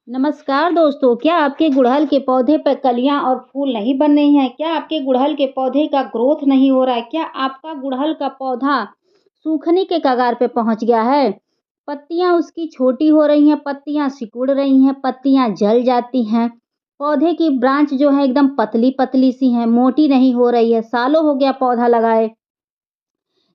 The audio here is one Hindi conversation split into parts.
नमस्कार दोस्तों, क्या आपके गुड़हल के पौधे पर कलियां और फूल नहीं बन रही हैं? क्या आपके गुड़हल के पौधे का ग्रोथ नहीं हो रहा है? क्या आपका गुड़हल का पौधा सूखने के कगार पे पहुंच गया है? पत्तियां उसकी छोटी हो रही हैं, पत्तियां सिकुड़ रही हैं, पत्तियां जल जाती हैं। पौधे की ब्रांच जो है एकदम पतली पतली सी हैं, मोटी नहीं हो रही है। सालों हो गया पौधा लगाए।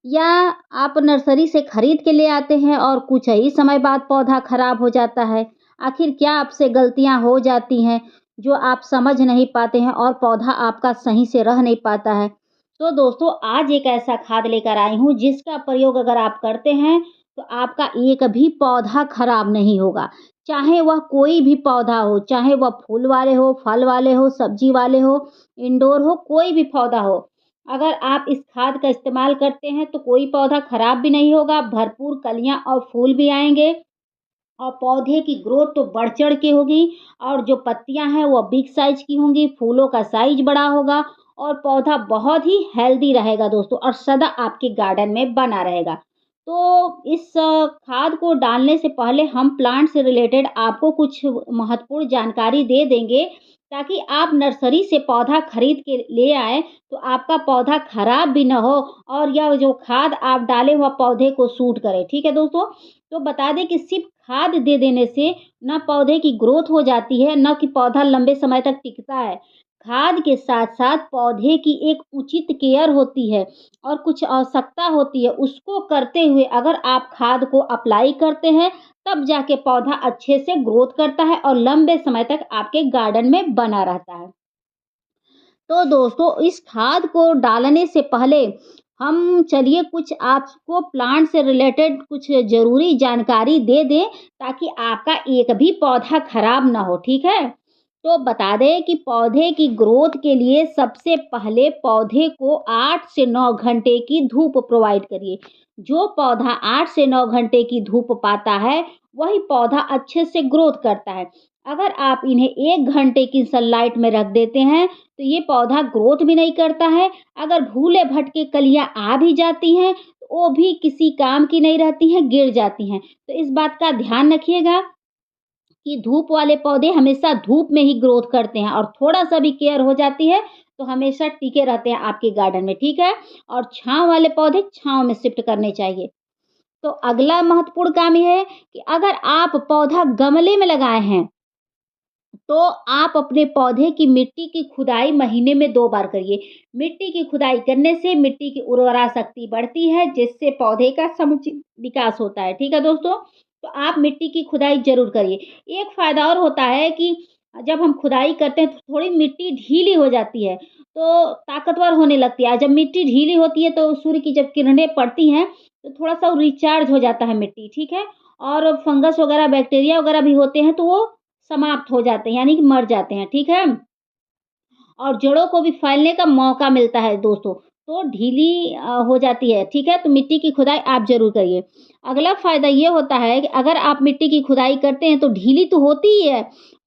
या आप नर्सरी से खरीद के ले आते हैं और कुछ ही समय बाद पौधा खराब हो जाता है। आखिर क्या आपसे गलतियाँ हो जाती हैं, जो आप समझ नहीं पाते हैं और पौधा आपका सही से रह नहीं पाता है? तो दोस्तों, आज एक ऐसा खाद लेकर आई हूँ, जिसका प्रयोग अगर आप करते हैं, तो आपका एक भी पौधा खराब नहीं होगा। चाहे वह कोई भी पौधा हो, चाहे वह फूल वाले हो, फल वाले हो, सब्जी वाले हो, इंडोर हो, कोई भी पौधा हो। अगर आप इस खाद का इस्तेमाल करते हैं तो कोई पौधा खराब भी नहीं होगा, भरपूर कलियाँ और फूल भी आएँगे और पौधे की ग्रोथ तो बढ़-चढ़ के होगी और जो पत्तियाँ हैं वो बिग साइज़ की होंगी, फूलों का साइज़ बड़ा होगा और पौधा बहुत ही हेल्दी रहेगा दोस्तों और सदा आपके गार्डन में बना रहेगा। तो इस खाद को डालने से पहले हम प्लांट से रिलेटेड आपको कुछ महत्वपूर्ण जानकारी दे देंगे, ताकि आप नर्सरी से पौधा खरीद के ले आएँ, तो आपका पौधा खराब भी ना हो और यह जो खाद आप डाले वह पौधे को सूट करे। ठीक है दोस्तों? तो बता दें कि सिर्फ़ खाद दे देने से ना पौधे की ग्रोथ हो जाती है, ना कि पौधा लंबे समय तक टिकता है। खाद के साथ-साथ पौधे की एक उचित केयर होती है और कुछ आवश्यकता होती है, उसको करते हुए अगर आप खाद को अप्लाई करते हैं, तब जाके पौधा अच्छे से ग्रोथ करता है और लंबे समय तक आपके गार्डन में बना रहता है। तो दोस्तों, इस खाद को डालने से पहले हम चलिए कुछ आपको प्लांट से रिलेटेड कुछ ज़रूरी जानकारी दे दें, ताकि आपका एक भी पौधा खराब ना हो, ठीक है? तो बता दें कि पौधे की ग्रोथ के लिए सबसे पहले पौधे को 8 से 9 घंटे की धूप प्रोवाइड करिए। जो पौधा 8 से 9 घंटे की धूप पाता है, वही पौधा अच्छे से ग्रोथ करता है। अगर आप इन्हें 1 घंटे की सनलाइट में रख देते हैं, तो ये पौधा ग्रोथ भी नहीं करता है। अगर भूले-भटके कलियाँ आ भी जाती हैं, तो वो भी किसी काम की नहीं रहती हैं, गिर जाती हैं। तो इस बात का ध्यान रखिएगा कि धूप वाले पौधे हमेशा धूप में ही ग्रोथ करते हैं और थोड़ा-सा भी केयर हो जाती है, तो हमेशा टिके रहते हैं आपके गार्डन में, ठीक है? और छाँव वाले पौधे छाँव में शिफ्ट करने चाहिए। तो अगला महत्वपूर्ण काम ये है कि अगर आप पौधा गमले में लगाए हैं, तो आप अपने पौधे की मिट्टी की खुदाई महीने में 2 बार करिए। मिट्टी की खुदाई करने से मिट्टी की उर्वरा शक्ति बढ़ती है, जिससे पौधे का समुचित विकास होता है। ठीक है दोस्तों? तो आप मिट्टी की खुदाई ज़रूर करिए। एक फ़ायदा और होता है कि जब हम खुदाई करते हैं तो थोड़ी मिट्टी ढीली हो जाती है, तो ताकतवर होने लगती है। जब मिट्टी ढीली होती है तो सूर्य की जब किरणें पड़ती हैं, तो थोड़ा-सा वो रिचार्ज हो जाता है मिट्टी, ठीक है? और फंगस वगैरह, बैक्टीरिया वगैरह भी होते हैं, तो वो समाप्त हो जाते हैं, यानी कि मर जाते हैं, ठीक है? और जड़ों को भी फैलने का मौका मिलता है दोस्तों, तो ढीली हो जाती है, ठीक है? तो मिट्टी की खुदाई आप ज़रूर करिए। अगला फ़ायदा ये होता है कि अगर आप मिट्टी की खुदाई करते हैं, तो ढीली तो होती ही है,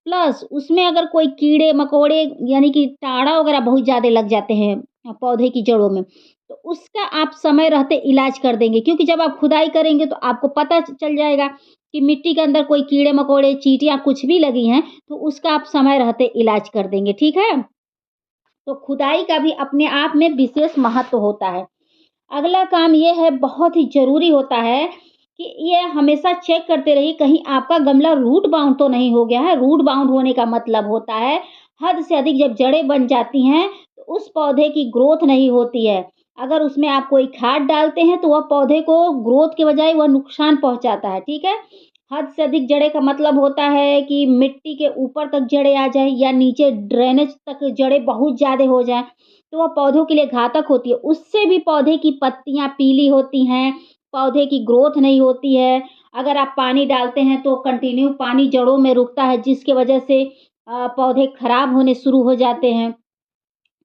प्लस उसमें अगर कोई कीड़े-मकोड़े यानी कि टाड़ा वगैरह बहुत ज़्यादा लग जाते हैं पौधे की जड़ों में, तो उसका आप समय रहते इलाज कर देंगे, क्योंकि जब आप खुदाई करेंगे, तो आपको पता चल जाएगा कि मिट्टी के अंदर कोई कीड़े-मकोड़े, चींटियाँ कुछ भी लगी हैं, तो उसका आप समय रहते इलाज कर देंगे, ठीक है? तो खुदाई का भी अपने आप में विशेष महत्व होता है। अगला काम ये है, बहुत ही ज़रूरी होता है कि ये हमेशा चेक करते रहिए कहीं आपका गमला रूट बाउंड तो नहीं हो गया है। रूट बाउंड होने का मतलब होता है हद से अधिक जब जड़ें बन जाती हैं, तो उस पौधे की ग्रोथ नहीं होती है। अगर उसमें आप कोई खाद डालते हैं तो वह पौधे को ग्रोथ के बजाय वह नुकसान पहुँचाता है, ठीक है? हद से अधिक जड़ें का मतलब होता है कि मिट्टी के ऊपर तक जड़ें आ जाएँ या नीचे ड्रेनेज तक जड़ें बहुत ज़्यादा हो जाएँ, तो वह पौधों के लिए घातक होती है। उससे भी पौधे की पत्तियाँ पीली होती हैं, पौधे की ग्रोथ नहीं होती है। अगर आप पानी डालते हैं तो कंटिन्यू पानी जड़ों में रुकता है, जिसकी वजह से पौधे खराब होने शुरू हो जाते हैं।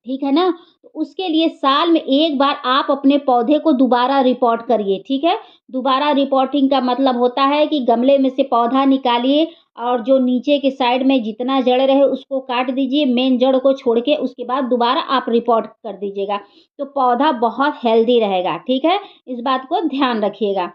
ठीक है ना? तो उसके लिए साल में 1 बार आप अपने पौधे को दोबारा रिपोर्ट करिए, ठीक है? दोबारा रिपोर्टिंग का मतलब होता है कि गमले में से पौधा निकालिए और जो नीचे के साइड में जितना जड़ रहे उसको काट दीजिए, मेन जड़ को छोड़ के उसके बाद दोबारा आप रिपोर्ट कर दीजिएगा। तो पौधा बहुत हेल्दी रहेगा, ठीक है? इस बात को ध्यान रखिएगा।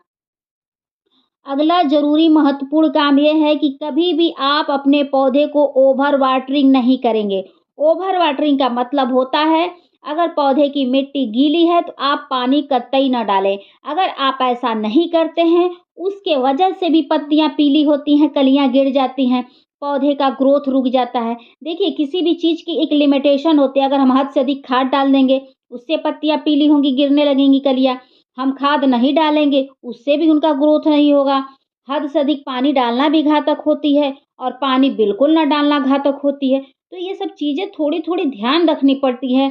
अगला ज़रूरी महत्वपूर्ण काम ये है कि कभी भी आप अपने पौधे को ओवर वाटरिंग नहीं करेंगे। ओवर वाटरिंग का मतलब होता है, अगर पौधे की मिट्टी गीली है तो आप पानी कतई ना डालें। अगर आप ऐसा नहीं करते हैं, उसके वजह से भी पत्तियाँ पीली होती हैं, कलियाँ गिर जाती हैं, पौधे का ग्रोथ रुक जाता है। देखिए, किसी भी चीज़ की एक लिमिटेशन होती है, अगर हम हद से अधिक खाद डाल देंगे, उससे पत्तियाँ पीली होंगी, गिरने लगेंगी कलियाँ। हम खाद नहीं डालेंगे, उससे भी उनका ग्रोथ नहीं होगा। हद से अधिक पानी डालना भी घातक होती है और पानी बिल्कुल ना डालना घातक होती है। तो ये सब चीज़ें थोड़ी-थोड़ी ध्यान रखनी पड़ती है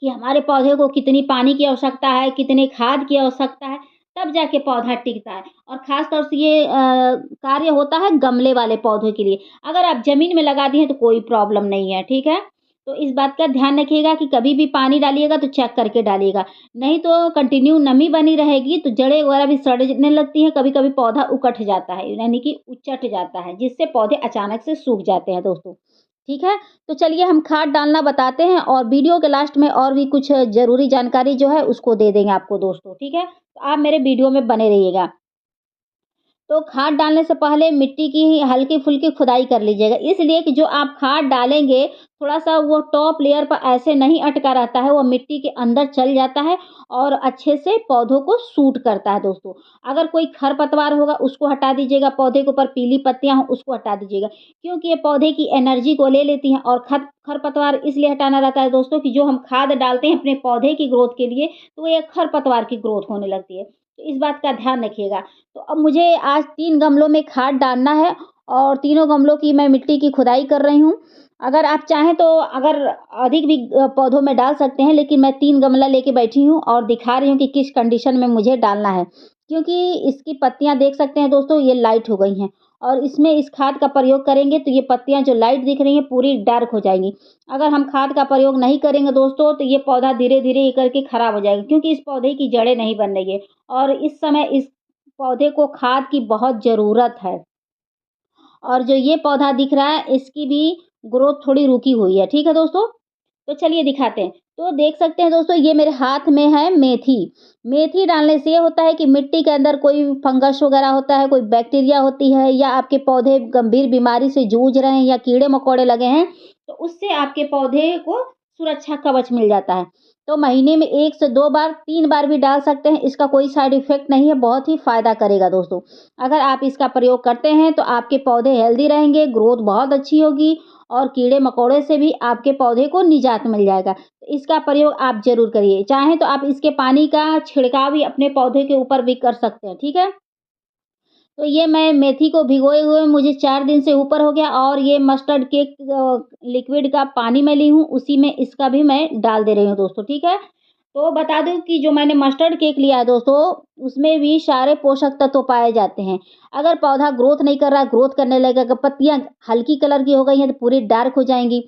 कि हमारे पौधे को कितनी पानी की आवश्यकता है, कितने खाद की आवश्यकता है, तब जाके पौधा टिकता है। और ख़ास तौर से ये कार्य होता है गमले वाले पौधों के लिए। अगर आप ज़मीन में लगा दिए हैं तो कोई प्रॉब्लम नहीं है, ठीक है? तो इस बात का ध्यान रखिएगा कि कभी भी पानी डालिएगा तो चेक करके डालिएगा। नहीं तो कंटिन्यू नमी बनी रहेगी तो जड़ें वगैरह भी सड़ने लगती हैं, कभी-कभी पौधा उकठ जाता है, यानी कि उचट जाता है, जिससे पौधे अचानक से सूख जाते हैं दोस्तों। ठीक है? तो चलिए हम खाद डालना बताते हैं और वीडियो के लास्ट में और भी कुछ ज़रूरी जानकारी जो है उसको दे देंगे आपको दोस्तों, ठीक है? तो आप मेरे वीडियो में बने रहिएगा। तो खाद डालने से पहले मिट्टी की हल्की-फुल्की खुदाई कर लीजिएगा, इसलिए कि जो आप खाद डालेंगे, थोड़ा-सा वो टॉप लेयर पर ऐसे नहीं अटका रहता है, वो मिट्टी के अंदर चल जाता है और अच्छे से पौधों को सूट करता है दोस्तों। अगर कोई खरपतवार होगा, उसको हटा दीजिएगा, पौधे के ऊपर पीली पत्तियाँ हों, उसको हटा दीजिएगा, क्योंकि ये पौधे की एनर्जी को ले लेती हैं और खरपतवार इसलिए हटाना रहता है दोस्तों कि जो हम खाद डालते हैं अपने पौधे की ग्रोथ के लिए, तो वो एक खरपतवार की ग्रोथ होने लगती है। तो इस बात का ध्यान रखिएगा। तो अब मुझे आज 3 गमलों में खाद डालना है और तीनों गमलों की मैं मिट्टी की खुदाई कर रही हूँ। अगर आप चाहें तो अगर अधिक भी पौधों में डाल सकते हैं, लेकिन मैं 3 गमला लेके बैठी हूँ और दिखा रही हूँ कि किस कंडीशन में मुझे डालना है। क्योंकि इसकी पत्तियाँ देख सकते हैं दोस्तों, ये लाइट हो गई हैं और इसमें इस खाद का प्रयोग करेंगे तो ये पत्तियाँ जो लाइट दिख रही हैं पूरी डार्क हो जाएँगी। अगर हम खाद का प्रयोग नहीं करेंगे दोस्तों तो ये पौधा धीरे-धीरे ये करके खराब हो जाएगा, क्योंकि इस पौधे की जड़ें नहीं बन रही है और इस समय इस पौधे को खाद की बहुत ज़रूरत है। और जो ये पौधा दिख रहा है इसकी भी ग्रोथ थोड़ी रुकी हुई है, ठीक है दोस्तों? तो चलिए दिखाते हैं। तो देख सकते हैं दोस्तों, ये मेरे हाथ में है मेथी। मेथी डालने से ये होता है कि मिट्टी के अंदर कोई फंगस वगैरह होता है, कोई बैक्टीरिया होती है या आपके पौधे गंभीर बीमारी से जूझ रहे हैं या कीड़े-मकोड़े लगे हैं, तो उससे आपके पौधे को सुरक्षा कवच मिल जाता है। तो महीने में 1 से 2 बार, 3 बार भी डाल सकते हैं, इसका कोई साइड इफ़ेक्ट नहीं है, बहुत ही फ़ायदा करेगा दोस्तों। अगर आप इसका प्रयोग करते हैं तो आपके पौधे हेल्दी रहेंगे, ग्रोथ बहुत अच्छी होगी और कीड़े-मकोड़े से भी आपके पौधे को निजात मिल जाएगा। तो इसका प्रयोग आप ज़रूर करिए। चाहें तो आप इसके पानी का छिड़काव भी अपने पौधे के ऊपर भी कर सकते हैं, ठीक है? तो ये मैं मेथी को भिगोए हुए मुझे 4 दिन से ऊपर हो गया और ये मस्टर्ड केक लिक्विड का पानी मैं ली हूँ, उसी में इसका भी मैं डाल दे रही हूँ दोस्तों, ठीक है? तो बता दूँ कि जो मैंने मस्टर्ड केक लिया है दोस्तों, उसमें भी सारे पोषक तत्व पाए जाते हैं। अगर पौधा ग्रोथ नहीं कर रहा है, ग्रोथ करने लगेगा, पत्तियाँ हल्की कलर की हो गई हैं, तो पूरी डार्क हो जाएँगी।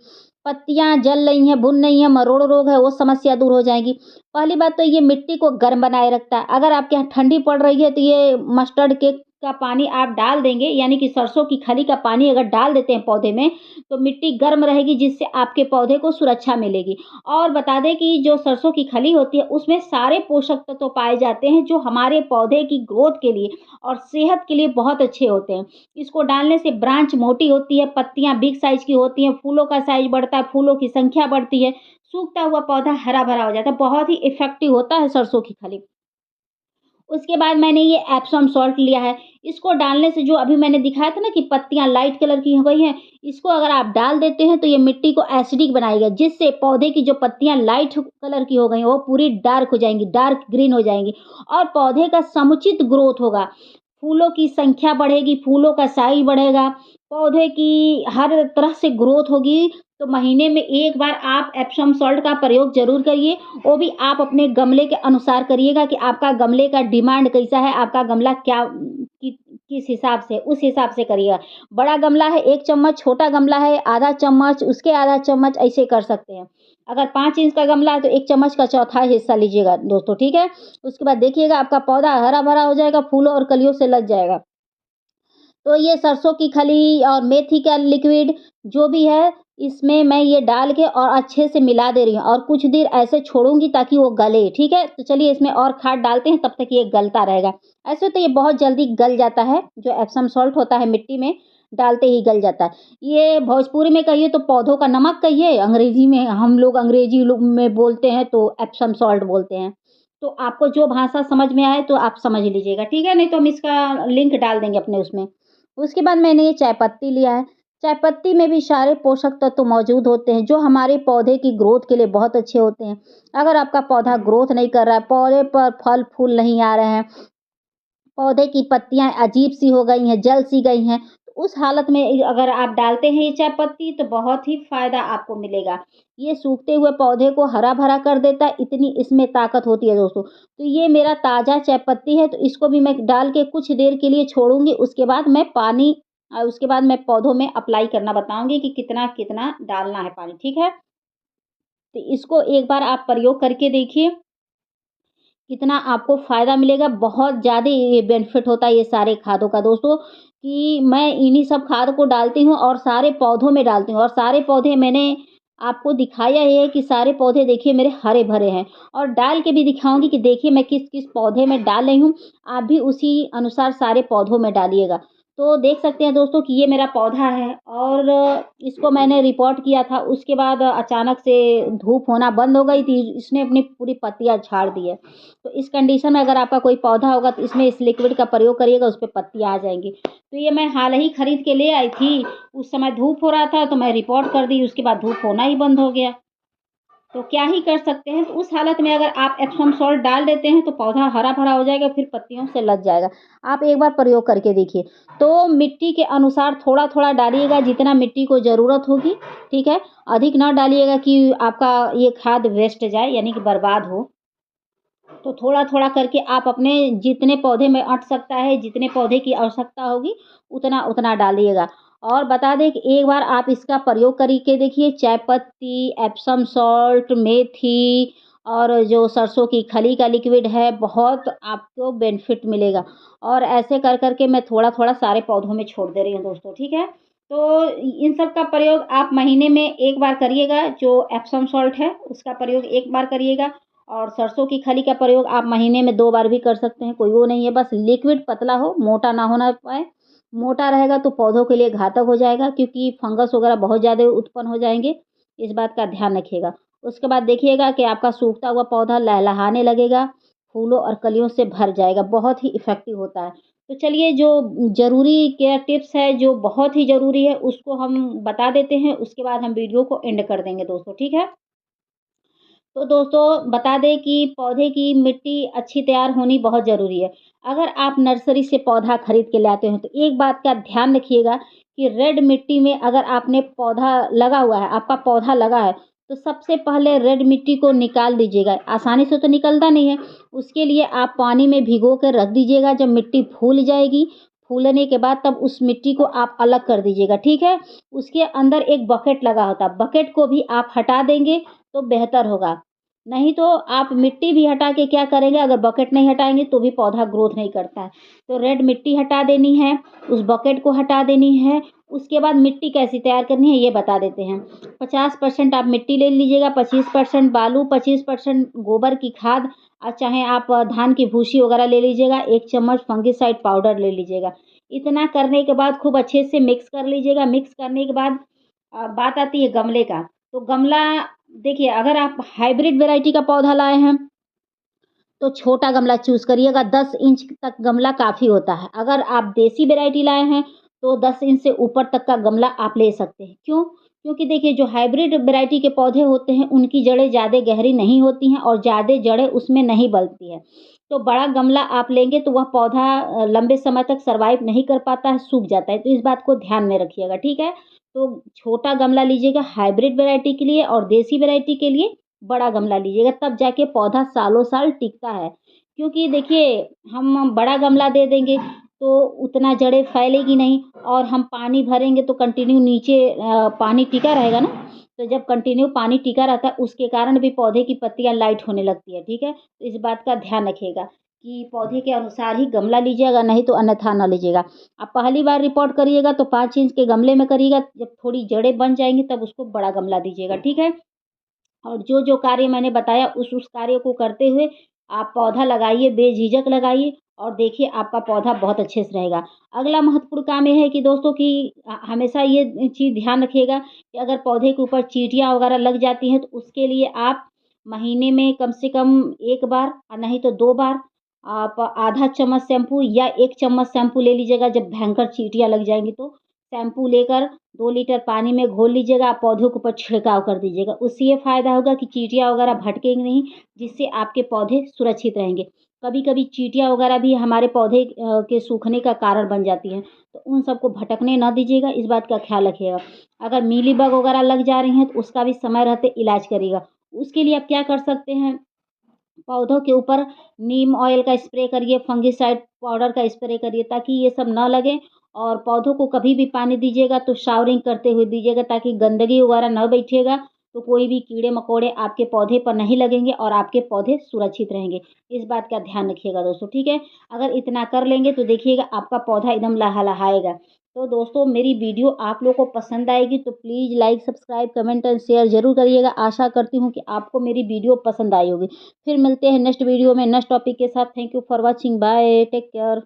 पत्तियाँ जल रही हैं, भुन रही हैं, मरोड़ रोग है, वो समस्या दूर हो जाएगी। पहली बात तो ये मिट्टी को गर्म बनाए रखता है। अगर आपके यहाँ ठंडी पड़ रही है, तो ये मस्टर्ड केक का पानी आप डाल देंगे, यानी कि सरसों की खली का पानी अगर डाल देते हैं पौधे में, तो मिट्टी गर्म रहेगी, जिससे आपके पौधे को सुरक्षा मिलेगी। और बता दें कि जो सरसों की खली होती है, उसमें सारे पोषक तत्व पाए जाते हैं, जो हमारे पौधे की ग्रोथ के लिए और सेहत के लिए बहुत अच्छे होते हैं। इसको डालने से ब्रांच मोटी होती है, पत्तियाँ बिग साइज़ की होती हैं, फूलों का साइज़ बढ़ता है, फूलों की संख्या बढ़ती है, सूखता हुआ पौधा हरा-भरा हो जाता है। बहुत ही इफ़ेक्टिव होता है सरसों की खली। उसके बाद मैंने ये एप्सम सॉल्ट लिया है। इसको डालने से जो अभी मैंने दिखाया था ना कि पत्तियाँ लाइट कलर की हो गई हैं, इसको अगर आप डाल देते हैं तो ये मिट्टी को एसिडिक बनाएगा, जिससे पौधे की जो पत्तियाँ लाइट कलर की हो गई हैं, वो पूरी डार्क हो जाएँगी, डार्क ग्रीन हो जाएँगी और पौधे का समुचित ग्रोथ होगा। फूलों की संख्या बढ़ेगी, फूलों का साइज़ बढ़ेगा, पौधे की हर तरह से ग्रोथ होगी। तो महीने में 1 बार आप एप्सम सॉल्ट का प्रयोग ज़रूर करिए। वो भी आप अपने गमले के अनुसार करिएगा कि आपका गमले का डिमांड कैसा है, आपका गमला क्या किस हिसाब से, उस हिसाब से करिएगा। बड़ा गमला है 1 चम्मच, छोटा गमला है आधा चम्मच, उसके आधा चम्मच, ऐसे कर सकते हैं। अगर 5 इंच का गमला है तो 1 चम्मच का चौथाई हिस्सा लीजिएगा दोस्तों, ठीक है? उसके बाद देखिएगा आपका पौधा हरा-भरा हो जाएगा, फूलों और कलियों से लद जाएगा। तो ये सरसों की खली और मेथी का लिक्विड जो भी है, इसमें मैं ये डाल के और अच्छे से मिला दे रही हूँ और कुछ देर ऐसे छोड़ूँगी ताकि वो गले, ठीक है? तो चलिए इसमें और खाद डालते हैं, तब तक ये गलता रहेगा। ऐसे तो ये बहुत जल्दी गल जाता है, जो एप्सम सॉल्ट होता है मिट्टी में डालते ही गल जाता है। ये भोजपुरी में कहिए तो पौधों का नमक कहिए, अंग्रेज़ी में हम लोग अंग्रेज़ी लोग में बोलते हैं तो एप्सम सॉल्ट बोलते हैं। तो आपको जो भाषा समझ में आए तो आप समझ लीजिएगा, ठीक है? नहीं तो हम इसका लिंक डाल देंगे अपने उसमें। उसके बाद मैंने ये चाय पत्ती लिया है। चाय पत्ती में भी सारे पोषक तत्व मौजूद होते हैं, जो हमारे पौधे की ग्रोथ के लिए बहुत अच्छे होते हैं। अगर आपका पौधा ग्रोथ नहीं कर रहा है, पौधे पर फल-फूल नहीं आ रहे हैं, पौधे की पत्तियाँ अजीब-सी हो गई हैं, जल-सी गई हैं, तो उस हालत में अगर आप डालते हैं ये चाय पत्ती तो बहुत ही फ़ायदा आपको मिलेगा। ये सूखते हुए पौधे को हरा-भरा कर देता है, इतनी इसमें ताकत होती है दोस्तों। तो ये मेरा ताज़ा चाय पत्ती है, तो इसको भी मैं डाल के कुछ देर के लिए छोड़ूँगी, उसके बाद मैं पानी उसके बाद मैं पौधों में अप्लाई करना बताऊँगी कि कितना-कितना डालना है पानी, ठीक है? तो इसको एक बार आप प्रयोग करके देखिए। कितना आपको फ़ायदा मिलेगा, बहुत ज़्यादा ये बेनिफिट होता है ये सारे खादों का दोस्तों, कि मैं इन्हीं सब खाद को डालती हूँ और सारे पौधों में डालती हूँ और सारे पौधे मैंने आपको दिखाया ये है कि सारे पौधे देखिए मेरे हरे-भरे हैं और डाल के भी दिखाऊँगी कि देखिए मैं किस-किस पौधे में डाल रही हूँ, आप भी उसी अनुसार सारे पौधों में डालिएगा। तो देख सकते हैं दोस्तों कि ये मेरा पौधा है और इसको मैंने रिपोर्ट किया था, उसके बाद अचानक से धूप होना बंद हो गई थी, इसने अपनी पूरी पत्तियाँ झाड़ दी है। तो इस कंडीशन में अगर आपका कोई पौधा होगा तो इसमें इस लिक्विड का प्रयोग करिएगा, उसपे पत्तियाँ आ जाएँगी। तो ये मैं हाल ही खरीद के ले आई थी, उस समय धूप हो रहा था तो मैं रिपोर्ट कर दी, उसके बाद धूप होना ही बंद हो गया। तो क्या ही कर सकते हैं, तो उस हालत में अगर आप एप्सम सॉल्ट डाल देते हैं तो पौधा हरा-भरा हो जाएगा, फिर पत्तियों से लद जाएगा। आप एक बार प्रयोग करके देखिए। तो मिट्टी के अनुसार थोड़ा-थोड़ा डालिएगा जितना मिट्टी को ज़रूरत होगी, ठीक है? अधिक ना डालिएगा कि आपका ये खाद वेस्ट जाए यानी कि बर्बाद हो। तो थोड़ा-थोड़ा करके आप अपने जितने पौधे में अँट सकता है, जितने पौधे की आवश्यकता होगी, उतना-उतना डालिएगा। और बता दें कि एक बार आप इसका प्रयोग करके देखिए, चाय पत्ती, एप्सम सॉल्ट, मेथी और जो सरसों की खली का लिक्विड है, बहुत आपको बेनिफिट मिलेगा। और ऐसे कर के मैं थोड़ा-थोड़ा सारे पौधों में छोड़ दे रही हूँ दोस्तों, ठीक है? तो इन सब का प्रयोग आप महीने में 1 बार करिएगा, जो एप्सम सॉल्ट है, उसका प्रयोग 1 बार करिएगा और सरसों की खली का प्रयोग आप महीने में 2 बार भी कर सकते हैं, कोई वो नहीं है, बस लिक्विड पतला हो, मोटा ना होना पाए। मोटा रहेगा तो पौधों के लिए घातक हो जाएगा क्योंकि फंगस वगैरह बहुत ज़्यादा उत्पन्न हो जाएँगे, इस बात का ध्यान रखिएगा। उसके बाद देखिएगा कि आपका सूखता हुआ पौधा लहलहाने लगेगा, फूलों और कलियों से भर जाएगा, बहुत ही इफ़ेक्टिव होता है। तो चलिए जो ज़रूरी केयर टिप्स है, जो बहुत ही ज़रूरी है, उसको हम बता देते हैं, उसके बाद हम वीडियो को एंड कर देंगे दोस्तों, ठीक है? तो दोस्तों बता दें कि पौधे की मिट्टी अच्छी तैयार होनी बहुत ज़रूरी है। अगर आप नर्सरी से पौधा खरीद के लाते हो तो एक बात का ध्यान रखिएगा कि रेड मिट्टी में अगर आपने पौधा लगा हुआ है, आपका पौधा लगा है, तो सबसे पहले रेड मिट्टी को निकाल दीजिएगा। आसानी से तो निकलता नहीं है, उसके लिए आप पानी में भिगो के रख दीजिएगा, जब मिट्टी फूल जाएगी, फूलने के बाद तब उस मिट्टी को आप अलग कर दीजिएगा, ठीक है? उसके अंदर एक बकेट लगा होता है, बकेट को भी आप हटा देंगे तो बेहतर होगा। नहीं तो आप मिट्टी भी हटा के क्या करेंगे, अगर बकेट नहीं हटाएँगे तो भी पौधा ग्रोथ नहीं करता है। तो रेड मिट्टी हटा देनी है, उस बकेट को हटा देनी है, उसके बाद मिट्टी कैसी तैयार करनी है ये बता देते हैं। 50% आप मिट्टी ले लीजिएगा, 25% बालू, 25% गोबर की खाद और चाहे आप धान की भूसी वगैरह ले लीजिएगा, 1 चम्मच फंगिसाइड पाउडर ले लीजिएगा। इतना करने के बाद खूब अच्छे से मिक्स कर लीजिएगा, मिक्स करने के बाद बात आती है गमले का। तो गमला देखिए अगर आप हाइब्रिड वैरायटी का पौधा लाए हैं तो छोटा गमला चूज़ करिएगा, 10 इंच तक गमला काफ़ी होता है। अगर आप देसी वैरायटी लाए हैं तो 10 इंच से ऊपर तक का गमला आप ले सकते हैं। क्यों? क्योंकि देखिए जो हाइब्रिड वैरायटी के पौधे होते हैं उनकी जड़ें ज़्यादा गहरी नहीं होती हैं और ज़्यादा जड़ें उसमें नहीं पलती हैं। तो बड़ा गमला आप लेंगे तो वह पौधा लंबे समय तक सर्वाइव नहीं कर पाता है, सूख जाता है। तो इस बात को ध्यान में रखिएगा, ठीक है? तो छोटा गमला लीजिएगा हाइब्रिड वैरायटी के लिए और देसी वैरायटी के लिए बड़ा गमला लीजिएगा, तब जाके पौधा सालों-साल टिकता है। क्योंकि देखिए हम बड़ा गमला दे देंगे तो उतना जड़ें फैलेगी नहीं और हम पानी भरेंगे तो कंटिन्यू नीचे पानी टिका रहेगा ना, तो जब कंटिन्यू पानी टिका रहता है उसके कारण भी पौधे की पत्तियाँ लाइट होने लगती है, ठीक है? तो इस बात का ध्यान रखिएगा। कि पौधे के अनुसार ही गमला लीजिएगा, नहीं तो अन्यथा ना लीजिएगा। आप पहली बार रिपोर्ट करिएगा तो 5 इंच के गमले में करिएगा, जब थोड़ी जड़ें बन जाएँगी तब उसको बड़ा गमला दीजिएगा, ठीक है? और जो-जो कार्य मैंने बताया उस कार्य को करते हुए आप पौधा लगाइए, बेझिझक लगाइए और देखिए आपका पौधा बहुत अच्छे से रहेगा। अगला महत्वपूर्ण काम ये है कि दोस्तों कि हमेशा ये चीज़ ध्यान रखिएगा कि अगर पौधे के ऊपर चींटियाँ वगैरह लग जाती हैं तो उसके लिए आप महीने में कम से कम 1 बार और नहीं तो 2 बार आप आधा चम्मच शैम्पू या 1 चम्मच शैम्पू ले लीजिएगा जब भयंकर चींटियाँ लग जाएँगी तो। शैम्पू लेकर 2 लीटर पानी में घोल लीजिएगा, आप पौधों के ऊपर छिड़काव कर दीजिएगा। उससे ये फ़ायदा होगा कि चींटियाँ वगैरह भटकेंगी नहीं, जिससे आपके पौधे सुरक्षित रहेंगे। कभी-कभी चींटियाँ वगैरह भी हमारे पौधे के सूखने का कारण बन जाती हैं, तो उन सबको भटकने ना दीजिएगा, इस बात का ख़्याल रखिएगा। अगर मीलीबग वगैरह लग जा रही हैं, तो उसका भी समय रहते इलाज करिएगा। उसके लिए आप क्या कर सकते हैं, पौधों के ऊपर नीम ऑयल का स्प्रे करिए, फंगिसाइड पाउडर का स्प्रे करिए ताकि ये सब ना लगे और पौधों को कभी भी पानी दीजिएगा तो शावरिंग करते हुए दीजिएगा ताकि गंदगी वगैरह ना बैठेगा, तो कोई भी कीड़े-मकोड़े आपके पौधे पर नहीं लगेंगे और आपके पौधे सुरक्षित रहेंगे। इस बात का ध्यान रखिएगा दोस्तों, ठीक है? अगर इतना कर लेंगे तो देखिएगा आपका पौधा एकदम लहलहाएगा। तो दोस्तों मेरी वीडियो आप लोगों को पसंद आएगी तो please like, subscribe, comment and share ज़रूर करिएगा। आशा करती हूँ कि आपको मेरी वीडियो पसंद आई होगी। फिर मिलते हैं नेक्स्ट वीडियो में नेक्स्ट टॉपिक के साथ। Thank you for watching. Bye, take care.